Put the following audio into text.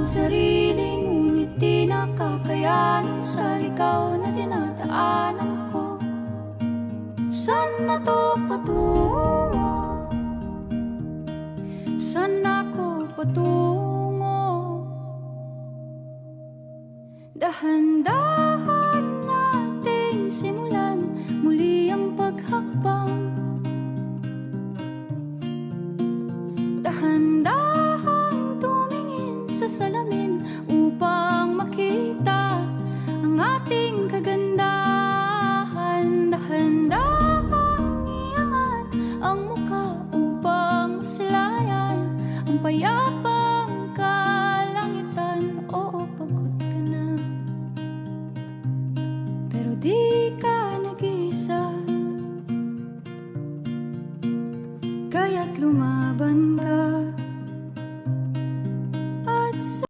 sarili, ngunit di nakakayanan sa ligaw na dinadaanan ko. Saan na to patungo? Saan ako patungo? Dahan-dahan nating simulan muli ang paghakbang. Dahan-dahang tumingin sa salamin.